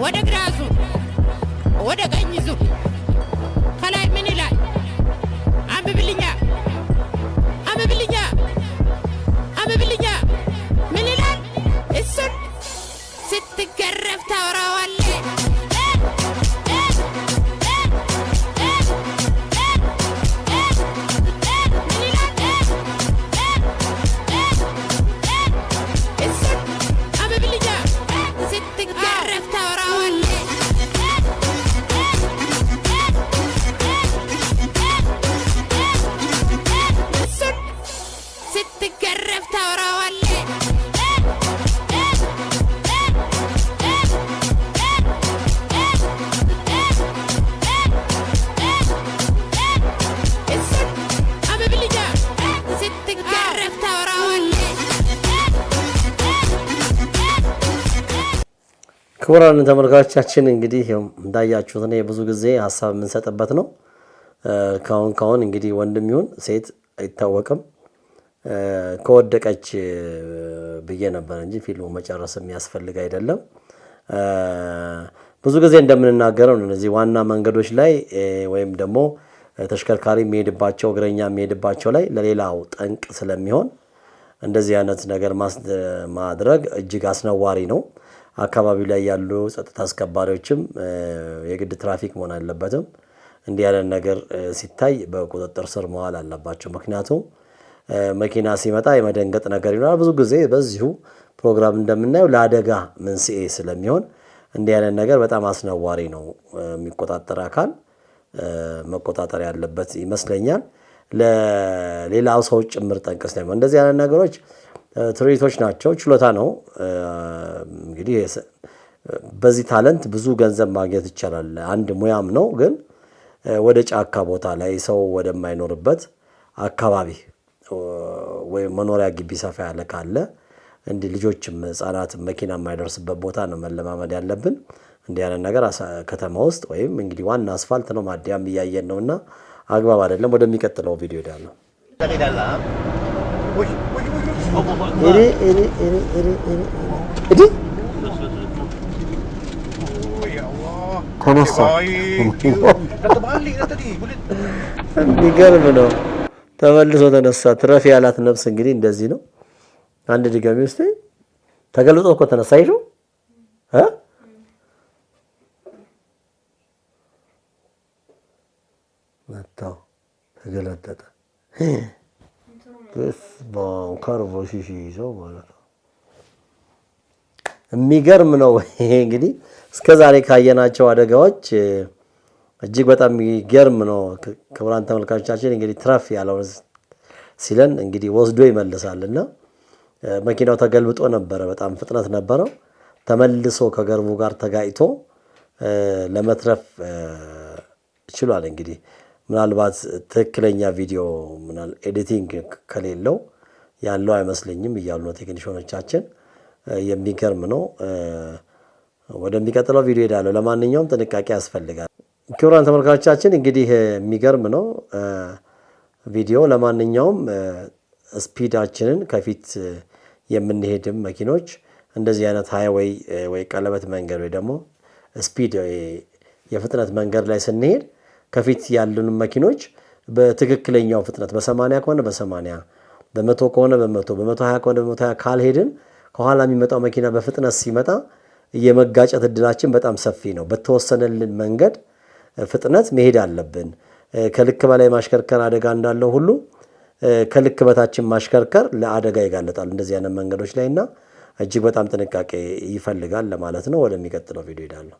ወደ ግራ ዙር ወደ ቀኝ ዙር ከላይ ምን ይላል አንብብልኛ አንብብልኛ አንብብልኛ ምን ይላል እሱን ስትገረፍ ታወራዋለህ ክቡራን ተመልካቾቻችን እንግዲህ እንዳያችሁት ነው ብዙ ጊዜ ሐሳብ የምንሰጥበት ነው ካሁን እንግዲህ ወንድም ይሁን ሴት አይታወቅም ከወደቀች ብዬ ነበር እንጂ ፊልሙ መጨረስ የሚያስፈልግ አይደለም ብዙ ጊዜ እንደምንናገረው እነዚህ ዋና መንገዶች ላይ ወይም ደግሞ ተሽከርካሪ የሚሄድባቸው እግረኛ የሚሄድባቸው ላይ ለሌላው ጠንቅ ስለሚሆን እንደዚህ አይነት ነገር ማድረግ እጅግ አስነዋሪ ነው አካባቢው ላይ ያሉ ጸጥታ አስከባሪዎችም የግድ ትራፊክ መሆን አለበትም እንዲህ ያለ ነገር ሲታይ በቁጥጥር ስር መዋል አለባቸው ምክንያቱም መኪና ሲመጣ የመደንገጥ ነገር ይኖራል ብዙ ጊዜ በዚሁ ፕሮግራም እንደምናየው ለአደጋ መንስኤ ስለሚሆን እንዲህ ያለ ነገር በጣም አስነዋሪ ነው የሚቆጣጠር አካል መቆጣጠር ያለበት ይመስለኛል ለሌላው ሰው ጭምር ጠንቅስ ነው እንደዚህ ያለ ነገሮች ትርኢቶች ናቸው ችሎታ ነው እንግዲህ በዚህ ታለንት ብዙ ገንዘብ ማግኘት ይችላል አንድ ሙያም ነው ግን ወደ ጫካ ቦታ ላይ ሰው ወደማይኖርበት አካባቢ ወይ መኖሪያ ግቢ ሰፋ ያለ ካለ እንዲ ልጆችም ህፃናትም መኪና የማይደርስበት ቦታ ነው መለማመድ ያለብን እንዲህ ያለ ነገር ከተማ ውስጥ ወይም እንግዲህ ዋና አስፋልት ነው ማዲያም እያየን ነውና አግባብ አይደለም ወደሚቀጥለው ቪዲዮ ዳለው እዲ ተነሳ የሚገርም ነው ተመልሶ ተነሳ ትረፍ ያላት ነፍስ እንግዲህ እንደዚህ ነው አንድ ድጋሚ ውስጥ ተገልጦ እኮ ተነሳ ይሽው መጣው ተገለጠጠ ካርቦ ሲሲ ይዘው ማለት ነው የሚገርም ነው ይሄ እንግዲህ እስከዛሬ ካየናቸው አደጋዎች እጅግ በጣም የሚገርም ነው ክቡራን ተመልካቾቻችን እንግዲህ ትራፍ ያለው ሲለን እንግዲህ ወስዶ ይመልሳልና መኪናው ተገልብጦ ነበር በጣም ፍጥነት ነበረው ተመልሶ ከገርቡ ጋር ተጋይቶ ለመትረፍ ችሏል እንግዲህ ምናልባት ትክክለኛ ቪዲዮ ኤዲቲንግ ከሌለው ያለው አይመስልኝም ይያሉ ነው ቴክኒሻኖቻችን የሚገርም ነው ወደሚቀጥለው ቪዲዮ ሄዳለሁ ለማንኛውም ጥንቃቄ ያስፈልጋል ክቡራን ተመልካቾቻችን እንግዲህ የሚገርም ነው ቪዲዮ ለማንኛውም ስፒዳችንን ከፊት የምንሄድም መኪኖች እንደዚህ አይነት ሃይዌይ ወይ ቀለበት መንገድ ወይ ደግሞ ስፒድ የፍጥነት መንገድ ላይ ስንሄድ ከፊት ያሉን መኪኖች በትክክለኛው ፍጥነት በ80 ከሆነ በ80 በ100 ከሆነ በ100 በ120 ከሆነ በ120 ካልሄድን ከኋላ የሚመጣው መኪና በፍጥነት ሲመጣ የመጋጨት እድላችን በጣም ሰፊ ነው በተወሰነልን መንገድ ፍጥነት መሄድ አለብን ከልክ በላይ ማሽከርከር አደጋ እንዳለው ሁሉ ከልክ በታችን ማሽከርከር ለአደጋ ይጋለጣል እንደዚህ አይነት መንገዶች ላይና እጅግ በጣም ጥንቃቄ ይፈልጋል ለማለት ነው ወደሚቀጥለው ቪዲዮ ሄዳለሁ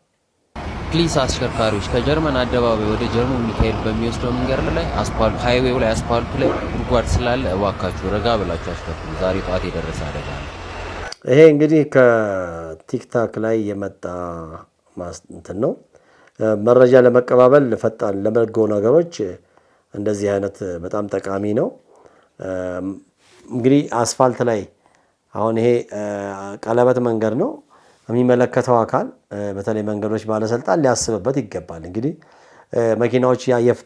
ፕሊስ አሽከርካሪዎች ከጀርመን አደባባይ ወደ ጀርመን ሚካኤል በሚወስደው መንገድ ላይ አስፓልት ሃይዌው ላይ አስፓልቱ ላይ ጉድጓድ ስላለ እባካችሁ ረጋ ብላችሁ አሽከርክሩ ዛሬ ጧት የደረሰ አደጋ ነው ይሄ እንግዲህ ከቲክታክ ላይ የመጣ እንትን ነው መረጃ ለመቀባበል ፈጣን ለበጎ ነገሮች እንደዚህ አይነት በጣም ጠቃሚ ነው እንግዲህ አስፋልት ላይ አሁን ይሄ ቀለበት መንገድ ነው የሚመለከተው አካል በተለይ መንገዶች ባለስልጣን ሊያስብበት ይገባል እንግዲህ መኪናዎች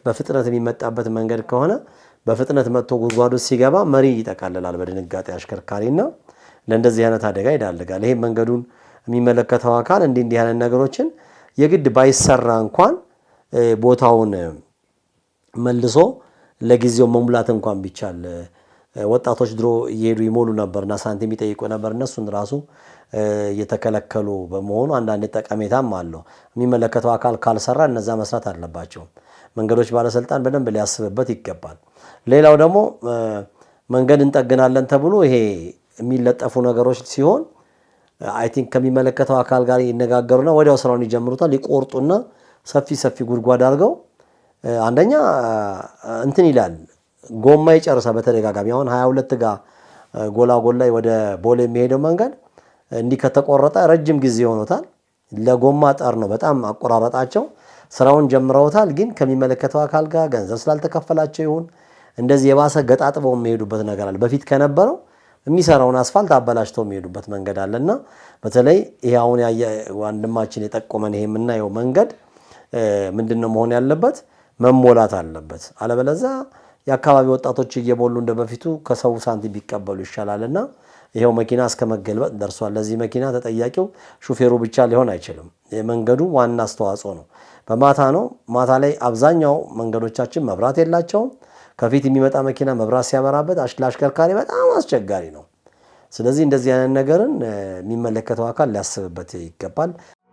በፍጥነት የሚመጣበት መንገድ ከሆነ በፍጥነት መጥቶ ጉድጓዱ ሲገባ መሪ ይጠቃልላል በድንጋጤ አሽከርካሪና ለእንደዚህ አይነት አደጋ ይዳልጋል ይሄ መንገዱን የሚመለከተው አካል እንዲህ ያለ ነገሮችን የግድ ባይሰራ እንኳን ቦታውን መልሶ ለጊዜው መሙላት እንኳን ቢቻል ወጣቶች ድሮ እየሄዱ ይሞሉ ነበርና ሳንቲም ይጠይቁ ነበር። እነሱን ራሱ እየተከለከሉ በመሆኑ አንዳንድ ጠቀሜታም አለው። የሚመለከተው አካል ካልሰራ እነዛ መስራት አለባቸው። መንገዶች ባለስልጣን በደንብ ሊያስብበት ይገባል። ሌላው ደግሞ መንገድ እንጠግናለን ተብሎ ይሄ የሚለጠፉ ነገሮች ሲሆን አይ ቲንክ ከሚመለከተው አካል ጋር ይነጋገሩና ወዲያው ስራውን ይጀምሩታል። ሊቆርጡና ሰፊ ጉድጓድ አድርገው አንደኛ እንትን ይላል ጎማ ይጨርሳል በተደጋጋሚ። አሁን 22 ጋር ጎላጎል ላይ ወደ ቦሌ የሚሄደው መንገድ እንዲህ ከተቆረጠ ረጅም ጊዜ ሆኖታል። ለጎማ ጠር ነው በጣም አቆራረጣቸው። ስራውን ጀምረውታል፣ ግን ከሚመለከተው አካል ጋር ገንዘብ ስላልተከፈላቸው ይሁን እንደዚህ የባሰ ገጣጥበው የሚሄዱበት ነገር አለ። በፊት ከነበረው የሚሰራውን አስፋልት አበላሽተው የሚሄዱበት መንገድ አለና በተለይ ይሄ አሁን ወንድማችን የጠቆመን ይሄ የምናየው መንገድ ምንድነው መሆን ያለበት? መሞላት አለበት። አለበለዚያ የአካባቢ ወጣቶች እየሞሉ እንደበፊቱ ከሰው ሳንቲም ቢቀበሉ ይሻላልና ይሄው መኪና እስከ መገልበጥ ደርሷል። ለዚህ መኪና ተጠያቂው ሹፌሩ ብቻ ሊሆን አይችልም። የመንገዱ ዋና አስተዋጽኦ ነው። በማታ ነው። ማታ ላይ አብዛኛው መንገዶቻችን መብራት የላቸውም። ከፊት የሚመጣ መኪና መብራት ሲያበራበት ለአሽከርካሪ በጣም አስቸጋሪ ነው። ስለዚህ እንደዚህ አይነት ነገርን የሚመለከተው አካል ሊያስብበት ይገባል።